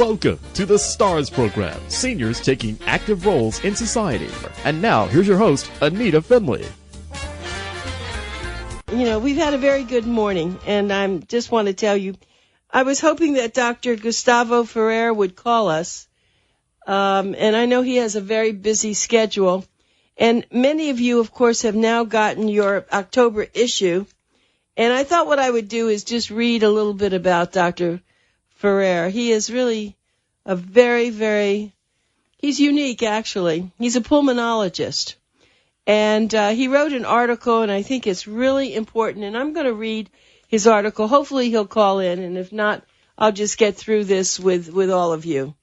Welcome to the STARS program, seniors taking active roles in society. And now, here's your host, ANITA FINLEY. You know, we've had a very good morning, and I just want to tell you, I was hoping that Dr. Gustavo Ferrer would call us, and I know he has a very busy schedule. And many of you, of course, have now gotten your October issue, and I thought what I would do is just read a little bit about Dr. Ferrer. He is really a he's unique, actually. He's a pulmonologist. And he wrote an article, and I think it's really important. And I'm going to read his article. Hopefully he'll call in, and if not, I'll just get through this with all of you.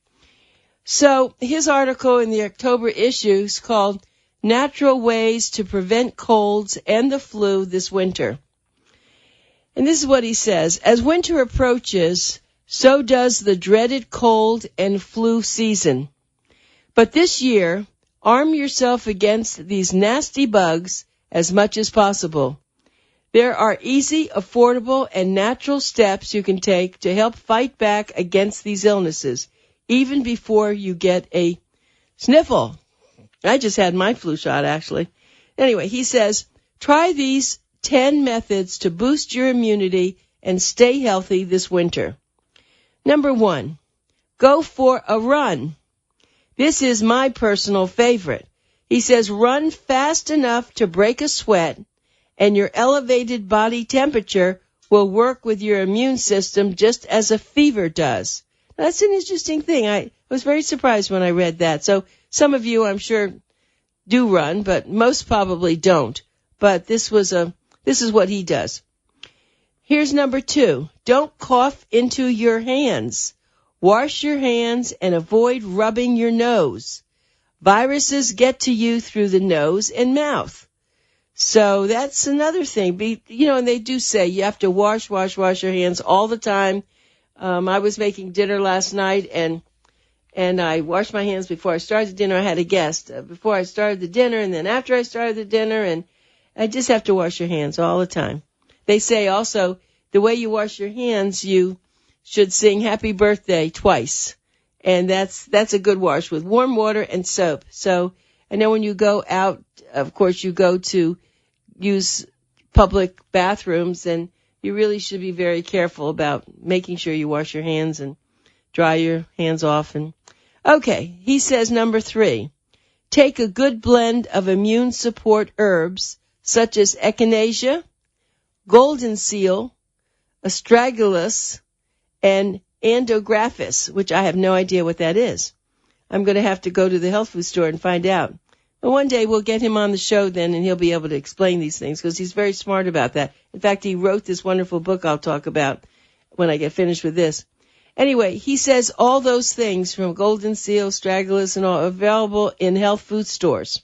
So his article in the October issue is called Natural Ways to Prevent Colds and the Flu This Winter. And this is what he says. As winter approaches, so does the dreaded cold and flu season. But this year, arm yourself against these nasty bugs as much as possible. There are easy, affordable, and natural steps you can take to help fight back against these illnesses, even before you get a sniffle. I just had my flu shot, actually. Anyway, he says, try these 10 methods to boost your immunity and stay healthy this winter. Number 1, go for a run. This is my personal favorite. He says run fast enough to break a sweat, and your elevated body temperature will work with your immune system just as a fever does. That's an interesting thing. I was very surprised when I read that. So some of you, I'm sure, do run, but most probably don't. But this is what he does. Here's number 2. Don't cough into your hands. Wash your hands and avoid rubbing your nose. Viruses get to you through the nose and mouth. So that's another thing. And they do say you have to wash your hands all the time. I was making dinner last night, and I washed my hands before I started the dinner. I had a guest before I started the dinner, and then after I started the dinner, and I just have to wash your hands all the time. They say also the way you wash your hands, you should sing happy birthday twice. And that's a good wash with warm water and soap. So I know when you go out, of course, you go to use public bathrooms, and you really should be very careful about making sure you wash your hands and dry your hands off. Okay, he says number 3, take a good blend of immune support herbs such as echinacea, golden seal, astragalus, and andrographis, which I have no idea what that is. I'm going to have to go to the health food store and find out. But one day we'll get him on the show then, and he'll be able to explain these things because he's very smart about that. In fact, he wrote this wonderful book I'll talk about when I get finished with this. Anyway, he says all those things from golden seal, astragalus, and all available in health food stores.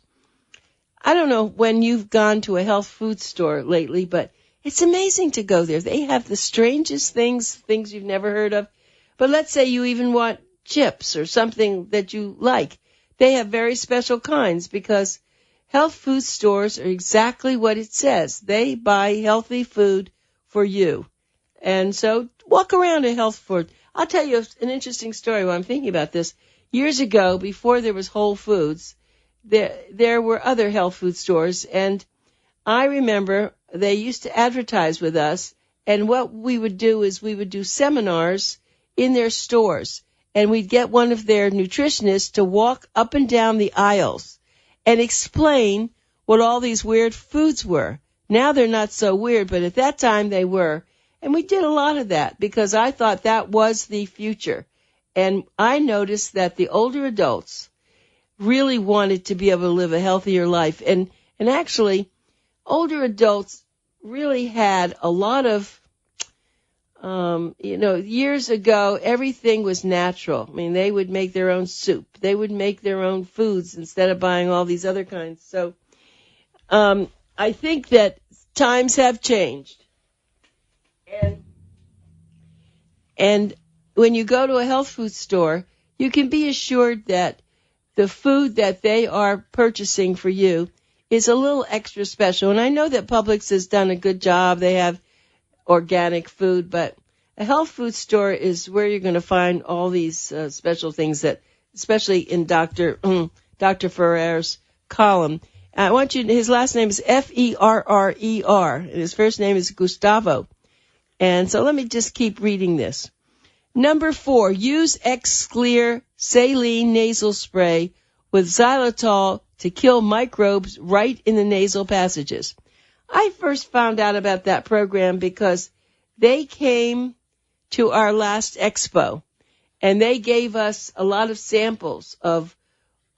I don't know when you've gone to a health food store lately, but it's amazing to go there. They have the strangest things you've never heard of. But let's say you even want chips or something that you like. They have very special kinds because health food stores are exactly what it says. They buy healthy food for you. And so walk around a health food. I'll tell you an interesting story while I'm thinking about this. Years ago, before there was Whole Foods, there were other health food stores, and I remember they used to advertise with us, and what we would do is we would do seminars in their stores, and we'd get one of their nutritionists to walk up and down the aisles and explain what all these weird foods were. Now they're not so weird, but at that time they were. And we did a lot of that because I thought that was the future. And I noticed that the older adults really wanted to be able to live a healthier life. And actually, older adults really had a lot of, years ago, everything was natural. I mean, they would make their own soup. They would make their own foods instead of buying all these other kinds. So I think that times have changed. And when you go to a health food store, you can be assured that the food that they are purchasing for you is a little extra special. And I know that Publix has done a good job. They have organic food, but A health food store is where you're going to find all these special things that, especially in Dr. Ferrer's column. I want you, his last name is Ferrer, and his first name is Gustavo. And so let me just keep reading this. Number 4, use X-Clear saline nasal spray with xylitol to kill microbes right in the nasal passages. I first found out about that program because they came to our last expo, and they gave us a lot of samples of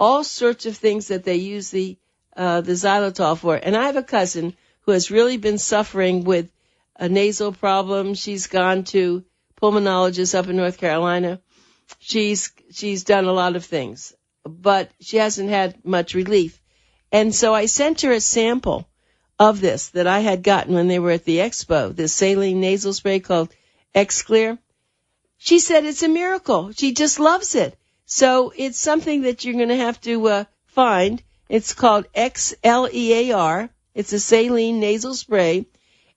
all sorts of things that they use the xylitol for. And I have a cousin who has really been suffering with a nasal problem. She's gone to pulmonologist up in North Carolina. She's done a lot of things, but she hasn't had much relief. And so I sent her a sample of this that I had gotten when they were at the expo, this saline nasal spray called X-Clear. She said it's a miracle. She just loves it. So it's something that you're going to have to find. It's called XLEAR. It's a saline nasal spray.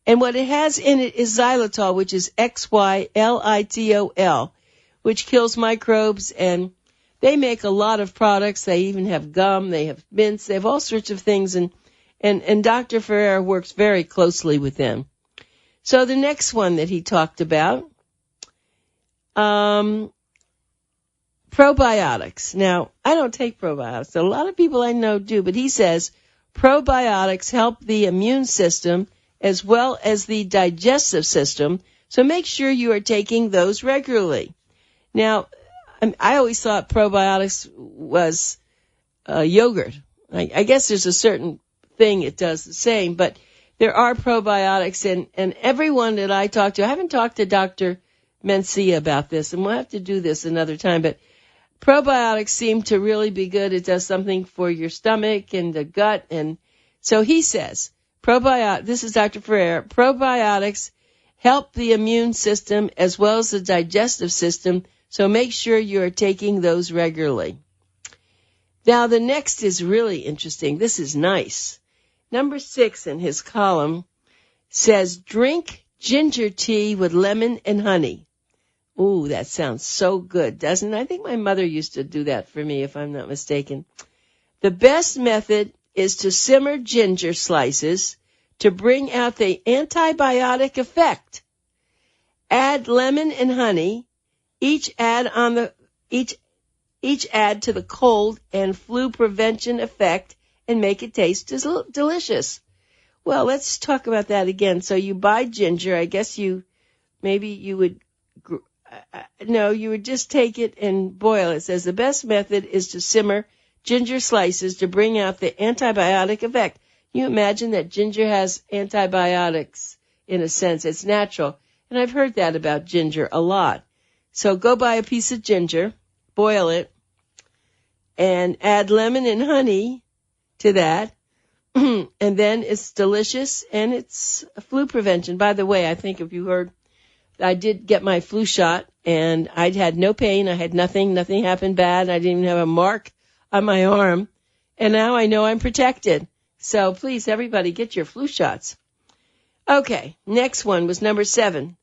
And what it has in it is xylitol, which is XYLITOL, which kills microbes. And they make a lot of products. They even have gum. They have mints. They have all sorts of things. And Dr. Ferrer works very closely with them. So the next one that he talked about, probiotics. Now, I don't take probiotics. A lot of people I know do, but he says probiotics help the immune system as well as the digestive system, so make sure you are taking those regularly. Now, I always thought probiotics was yogurt. I guess there's a certain thing it does the same, but there are probiotics, and everyone that I talk to, I haven't talked to Dr. Mencia about this, and we'll have to do this another time, but probiotics seem to really be good. It does something for your stomach and the gut, and so he says, this is Dr. Ferrer, probiotics help the immune system as well as the digestive system, so make sure you are taking those regularly. Now, the next is really interesting. This is nice. Number 6 in his column says, drink ginger tea with lemon and honey. Ooh, that sounds so good, doesn't it? I think my mother used to do that for me, if I'm not mistaken. The best method is to simmer ginger slices to bring out the antibiotic effect. Add lemon and honey, each add to the cold and flu prevention effect, and make it taste delicious. Well, let's talk about that again. So you buy ginger. I guess you would just take it and boil it. It says the best method is to simmer ginger slices to bring out the antibiotic effect. You imagine that ginger has antibiotics in a sense. It's natural. And I've heard that about ginger a lot. So go buy a piece of ginger, boil it, and add lemon and honey to that. And then it's delicious, and it's a flu prevention. By the way, I think if you heard, I did get my flu shot, and I had no pain. I had nothing. Nothing happened bad. I didn't even have a mark on my arm. And now I know I'm protected. So please, everybody, get your flu shots. Okay, next one was number 7.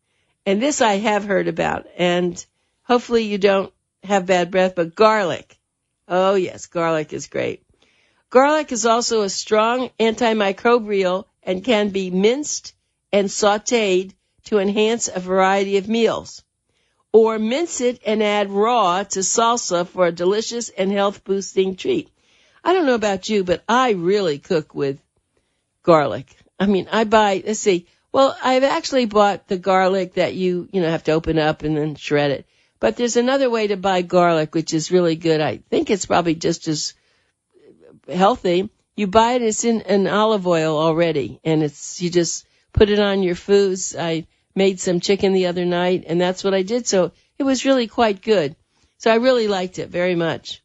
And this I have heard about. And hopefully you don't have bad breath, but garlic. Oh, yes, garlic is great. Garlic is also a strong antimicrobial and can be minced and sautéed to enhance a variety of meals. Or mince it and add raw to salsa for a delicious and health-boosting treat. I don't know about you, but I really cook with garlic. I mean, I've actually bought the garlic that you have to open up and then shred it. But there's another way to buy garlic, which is really good. I think it's probably just as healthy. You buy it, it's in an olive oil already, and you just put it on your foods. I made some chicken the other night, and that's what I did. So it was really quite good. So I really liked it very much.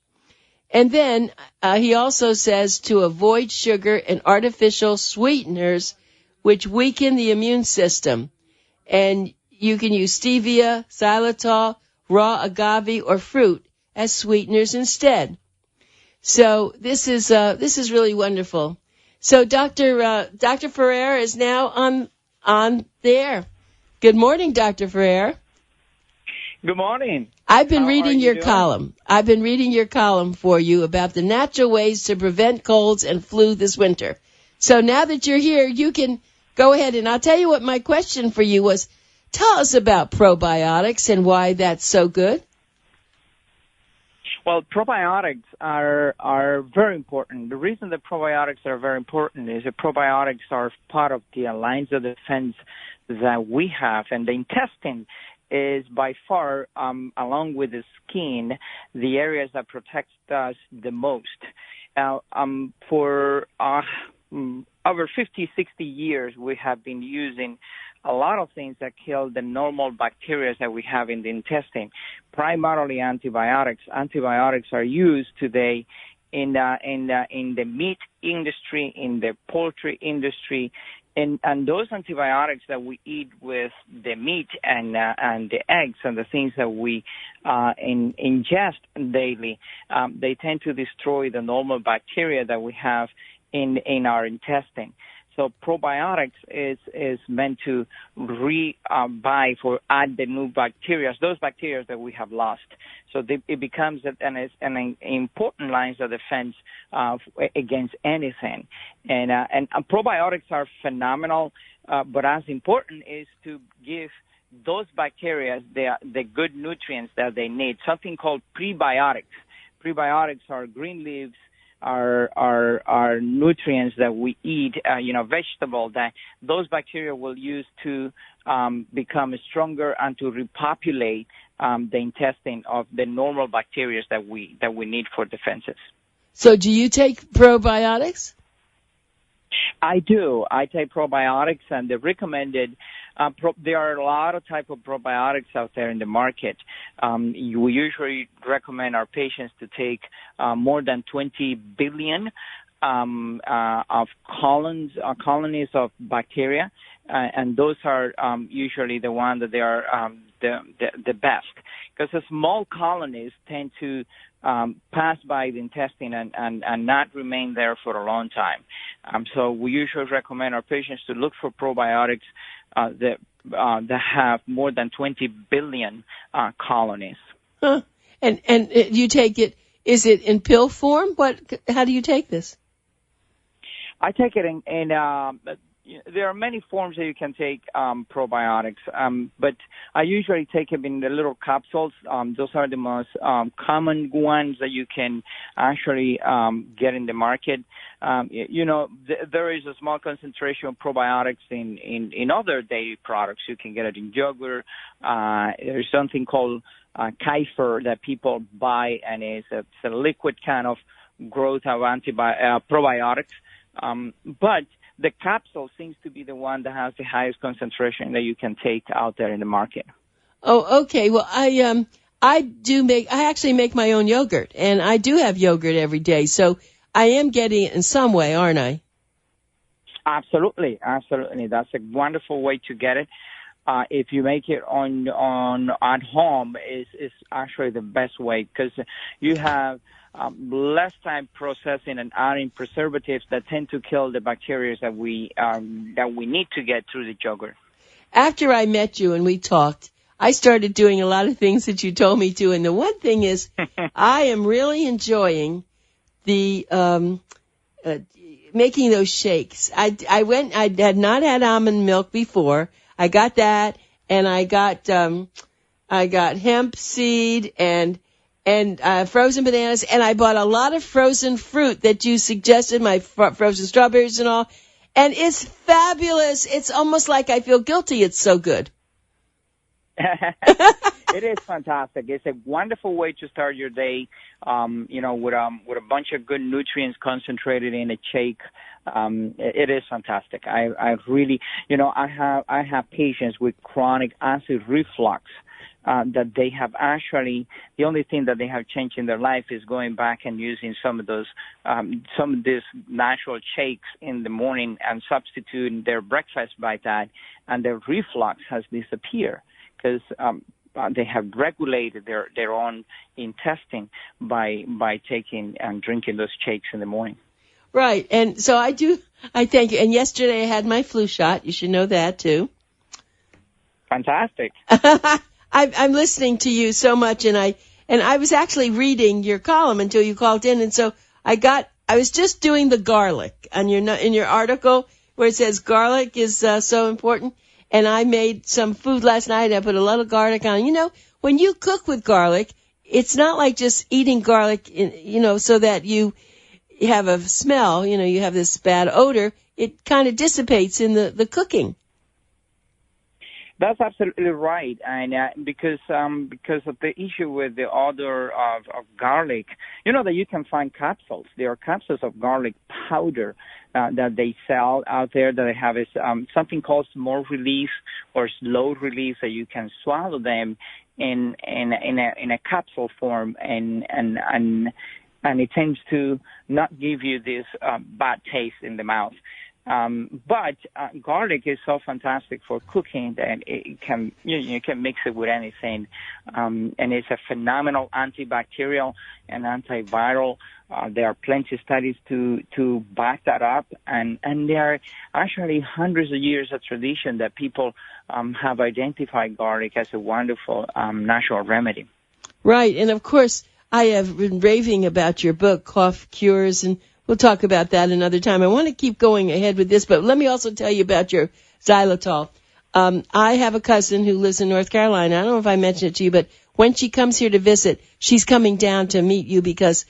And then he also says to avoid sugar and artificial sweeteners, which weaken the immune system. And you can use stevia, xylitol, raw agave, or fruit as sweeteners instead. So this is really wonderful. So Dr. Ferrer is now on there. Good morning, Dr. Ferrer. Good morning. I've been How reading are your you doing? column. I've been reading your column for you about the natural ways to prevent colds and flu this winter. So now that you're here, you can go ahead, and I'll tell you what my question for you was. Tell us about probiotics and why that's so good. Well, probiotics are very important. The reason that probiotics are very important is that probiotics are part of the lines of defense that we have, and the intestine is by far, along with the skin, the areas that protect us the most. Now, for over 50, 60 years, we have been using a lot of things that kill the normal bacteria that we have in the intestine, primarily antibiotics. Antibiotics are used today in the meat industry, in the poultry industry, and those antibiotics that we eat with the meat and the eggs and the things that we ingest daily, they tend to destroy the normal bacteria that we have in our intestine. So probiotics is meant to revive or add the new bacteria, those bacteria that we have lost. So it becomes an important line of defense against anything. And probiotics are phenomenal, but as important is to give those bacteria the good nutrients that they need, something called prebiotics. Prebiotics are green leaves, are nutrients that we eat, vegetable that those bacteria will use to become stronger and to repopulate the intestine of the normal bacteria that we need for defenses. So do you take probiotics? I do. I take probiotics, and they're recommended. There are a lot of type of probiotics out there in the market. We usually recommend our patients to take more than 20 billion of colonies of bacteria, and those are usually the one that they are the best, because the small colonies tend to pass by the intestine and not remain there for a long time. So we usually recommend our patients to look for probiotics that have more than 20 billion colonies. Huh. And you take it, is it in pill form? How do you take this? I take it in there are many forms that you can take probiotics, but I usually take them in the little capsules. Those are the most common ones that you can actually get in the market. There is a small concentration of probiotics in other dairy products. You can get it in yogurt. There's something called kefir that people buy, and it's a liquid kind of growth of probiotics. But the capsule seems to be the one that has the highest concentration that you can take out there in the market. Oh, okay. Well, I actually make my own yogurt, and I do have yogurt every day. So I am getting it in some way, aren't I? Absolutely. That's a wonderful way to get it. If you make it on at home, is actually the best way, because you have less time processing and adding preservatives that tend to kill the bacteria that we need to get through the yogurt. After I met you and we talked, I started doing a lot of things that you told me to, and the one thing is I am really enjoying the making those shakes. I had not had almond milk before. I got that, and I got hemp seed and frozen bananas, and I bought a lot of frozen fruit that you suggested, my frozen strawberries and all, and it's fabulous. It's almost like I feel guilty. It's so good. It is fantastic. It's a wonderful way to start your day, with a bunch of good nutrients concentrated in a shake. It is fantastic. I really, I have patients with chronic acid reflux. That they have actually, the only thing that they have changed in their life is going back and using some of these natural shakes in the morning and substituting their breakfast by that, and their reflux has disappeared because they have regulated their own intestine by taking and drinking those shakes in the morning. Right, and so I thank you. And yesterday I had my flu shot. You should know that too. Fantastic. I'm listening to you so much, and I was actually reading your column until you called in, and so I was just doing the garlic on in your article where it says garlic is so important, and I made some food last night. I put a lot of garlic on. You know, when you cook with garlic, it's not like just eating garlic, so that you have a smell. You know, you have this bad odor. It kind of dissipates in the cooking. That's absolutely right, and because of the issue with the odor of garlic, you know that you can find capsules. There are capsules of garlic powder that they sell out there that they have is something called small release or slow release, that you can swallow them in a capsule form, and it tends to not give you this bad taste in the mouth. But garlic is so fantastic for cooking that it can, you can mix it with anything. And it's a phenomenal antibacterial and antiviral. There are plenty of studies to back that up. And there are actually hundreds of years of tradition that people have identified garlic as a wonderful natural remedy. Right. And of course, I have been raving about your book, Cough Cures, and we'll talk about that another time. I want to keep going ahead with this, but let me also tell you about your xylitol. I have a cousin who lives in North Carolina. I don't know if I mentioned it to you, but when she comes here to visit, she's coming down to meet you because,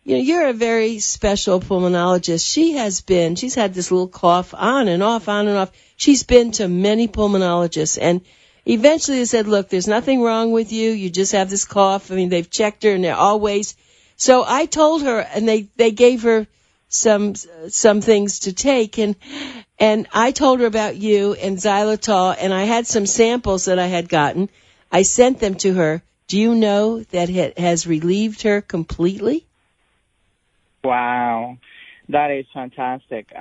you're a very special pulmonologist. She's had this little cough on and off, on and off. She's been to many pulmonologists, and eventually they said, look, there's nothing wrong with you. You just have this cough. I mean, they've checked her, and they're always. So I told her, and they gave her some things to take, and I told her about you and xylitol, and I had some samples that I had gotten. I sent them to her. Do you know that it has relieved her completely? Wow, that is fantastic.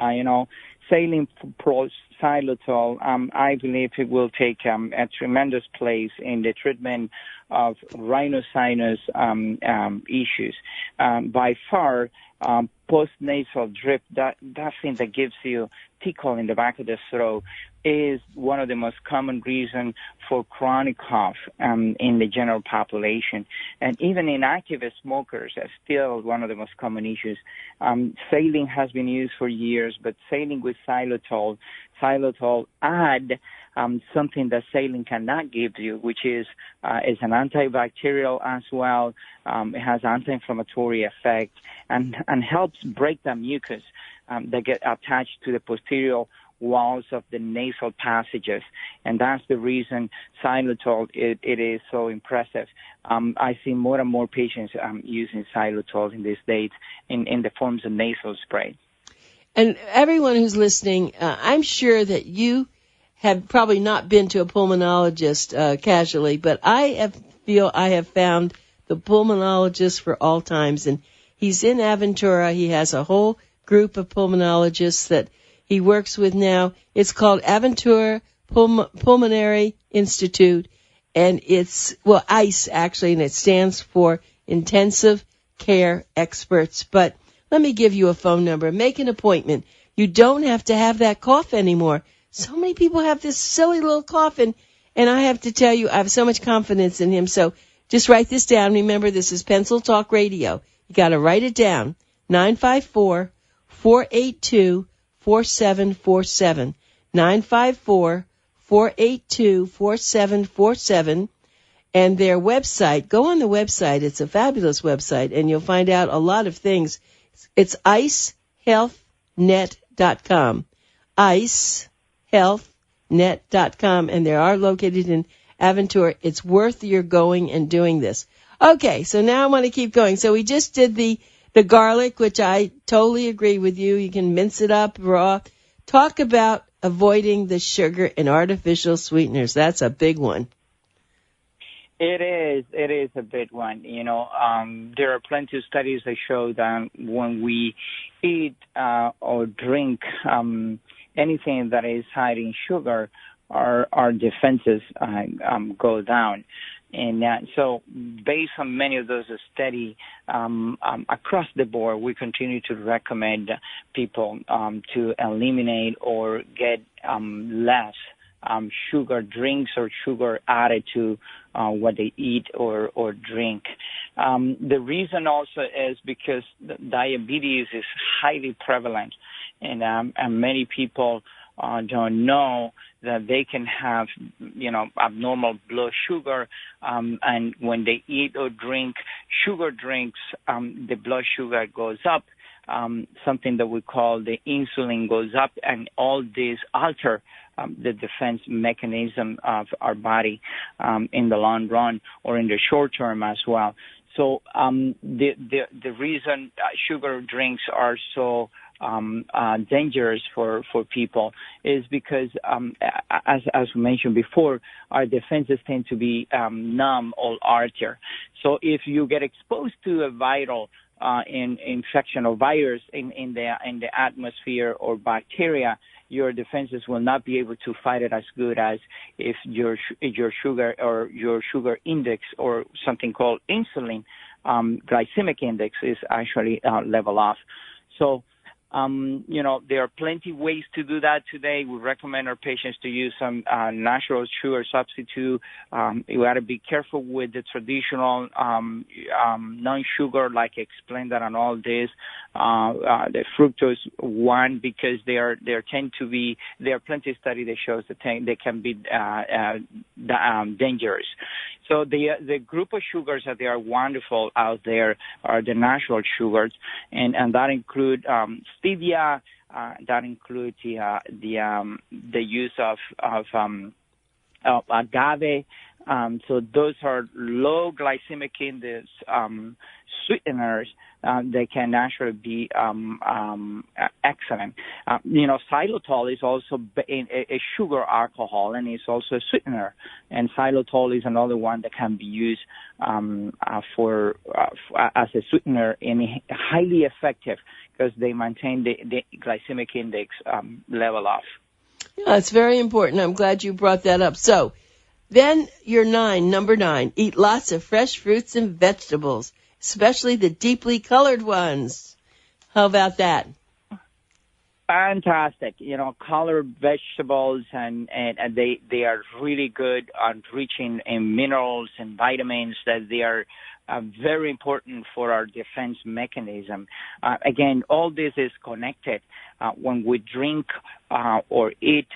Saline plus xylitol, I believe it will take a tremendous place in the treatment of rhinosinus issues. By far, post-nasal drip, that thing that gives you tickle in the back of the throat, is one of the most common reasons for chronic cough in the general population. And even in active smokers, that's still one of the most common issues. Saline has been used for years, but saline with xylitol add something that saline cannot give you, which is an antibacterial as well. It has anti-inflammatory effect and helps break the mucus that get attached to the posterior walls of the nasal passages, and that's the reason xylitol it is so impressive. I see more and more patients using xylitol in these days in the forms of nasal spray. And everyone who's listening, I'm sure that you have probably not been to a pulmonologist casually, but I feel I have found the pulmonologist for all times, and he's in Aventura. He has a whole group of pulmonologists that he works with now. It's called Aventura Pulmonary Institute, and it's, ICE actually, and it stands for Intensive Care Experts. But let me give you a phone number. Make an appointment. You don't have to have that cough anymore. So many people have this silly little cough, and I have to tell you, I have so much confidence in him. So just write this down. Remember, this is Pencil Talk Radio. You got to write it down. 954-482-4747. 954-482-4747. And their website, go on the website. It's a fabulous website, and you'll find out a lot of things. It's icehealthnet.com. icehealthnet.com, and they are located in Aventura. It's worth your going and doing this. Okay, so now I want to keep going. So we just did the garlic, which I totally agree with you. You can mince it up raw. Talk about avoiding the sugar and artificial sweeteners. That's a big one. It is a big one. There are plenty of studies that show that when we eat or drink anything that is high in sugar, our defenses go down. And so based on many of those studies across the board, we continue to recommend people to eliminate or get less sugar drinks or sugar added to what they eat or drink. The reason also is because diabetes is highly prevalent, and many people don't know that they can have, abnormal blood sugar, and when they eat or drink sugar drinks, the blood sugar goes up. Something that we call the insulin goes up, and all these alter the defense mechanism of our body in the long run or in the short term as well. So the reason sugar drinks are so dangerous for people is because, as we mentioned before, our defenses tend to be numb or alter. So if you get exposed to a viral infection or virus in the atmosphere or bacteria, your defenses will not be able to fight it as good as if your sugar or your sugar index or something called insulin glycemic index is actually level off. So there are plenty ways to do that today. We recommend our patients to use some natural sugar substitute. You got to be careful with the traditional non-sugar, like I explained that on all this, the fructose one, because there are plenty of studies that shows that they can be dangerous. So the group of sugars that they are wonderful out there are the natural sugars, and that include stevia, that includes the use of agave. So those are low glycemic index sweeteners. They can actually be excellent. Xylitol is also a sugar alcohol, and it's also a sweetener. And xylitol is another one that can be used as a sweetener, and highly effective because they maintain the glycemic index level off. Yeah, it's very important. I'm glad you brought that up. So then number 9, eat lots of fresh fruits and vegetables, especially the deeply colored ones. How about that? Fantastic. Colored vegetables, and they are really good on reaching in minerals and vitamins that they are very important for our defense mechanism. Again, all this is connected. When we drink or eat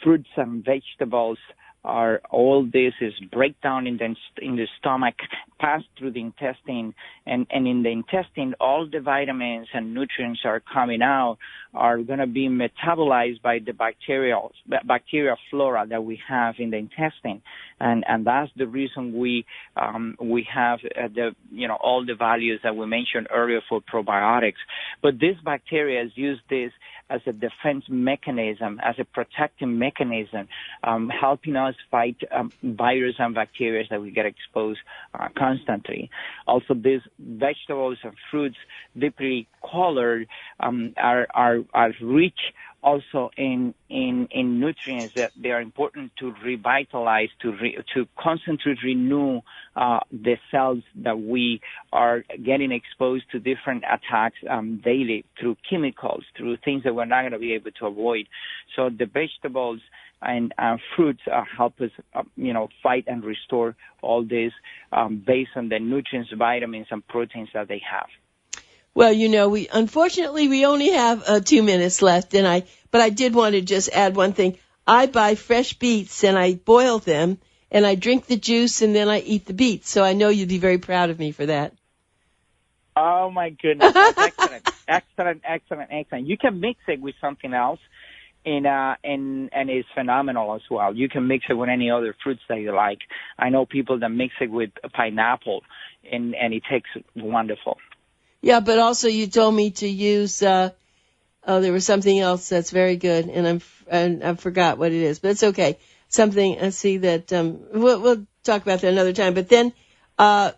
fruits and vegetables, all this is breakdown in the stomach, pass through the intestine, and in the intestine, all the vitamins and nutrients are coming out, are going to be metabolized by the bacterial flora that we have in the intestine, and that's the reason we have all the values that we mentioned earlier for probiotics. But this bacteria use this as a defense mechanism, as a protective mechanism, helping us fight virus and bacteria that we get exposed constantly. Also, these vegetables and fruits, deeply colored, are rich also in nutrients that they are important to revitalize, to constantly renew the cells that we are getting exposed to different attacks daily through chemicals, through things that we're not going to be able to avoid. So the vegetables and fruits help us, fight and restore all this based on the nutrients, vitamins, and proteins that they have. Well, we unfortunately only have 2 minutes left, but I did want to just add one thing. I buy fresh beets and I boil them and I drink the juice and then I eat the beets. So I know you'd be very proud of me for that. Oh my goodness, that's excellent. You can mix it with something else, and it's phenomenal as well. You can mix it with any other fruits that you like. I know people that mix it with pineapple, and it tastes wonderful. Yeah, but also you told me to use, there was something else that's very good, and I forgot what it is, but it's okay. Something, I see that, we'll talk about that another time. But then, I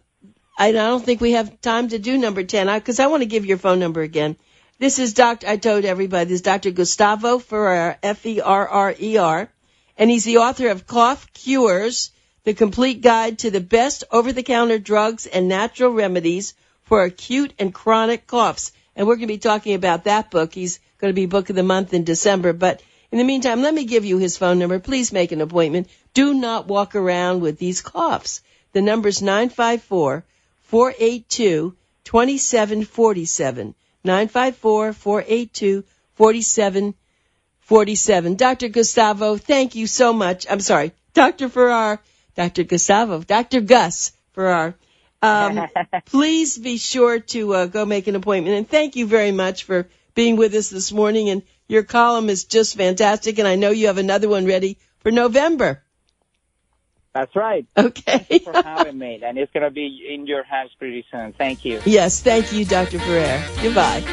don't think we have time to do number 10, because I want to give your phone number again. This is I told everybody, this is Dr. Gustavo Ferrer, Ferrer, and he's the author of Cough Cures, the complete guide to the best over-the-counter drugs and natural remedies for acute and chronic coughs. And we're going to be talking about that book. He's going to be Book of the Month in December. But In the meantime, let me give you his phone number. Please make an appointment. Do not walk around with these coughs. The number's 954-482-2747. 954-482-4747. Dr. Gustavo, thank you so much. I'm sorry, Dr. Ferrer, Dr. Gustavo, Dr. Gus Ferrer. Please be sure to go make an appointment. And thank you very much for being with us this morning. And your column is just fantastic. And I know you have another one ready for November. That's right. Okay. Thank you for having me. And it's going to be in your hands pretty soon. Thank you. Yes, thank you, Dr. Ferrer. Goodbye.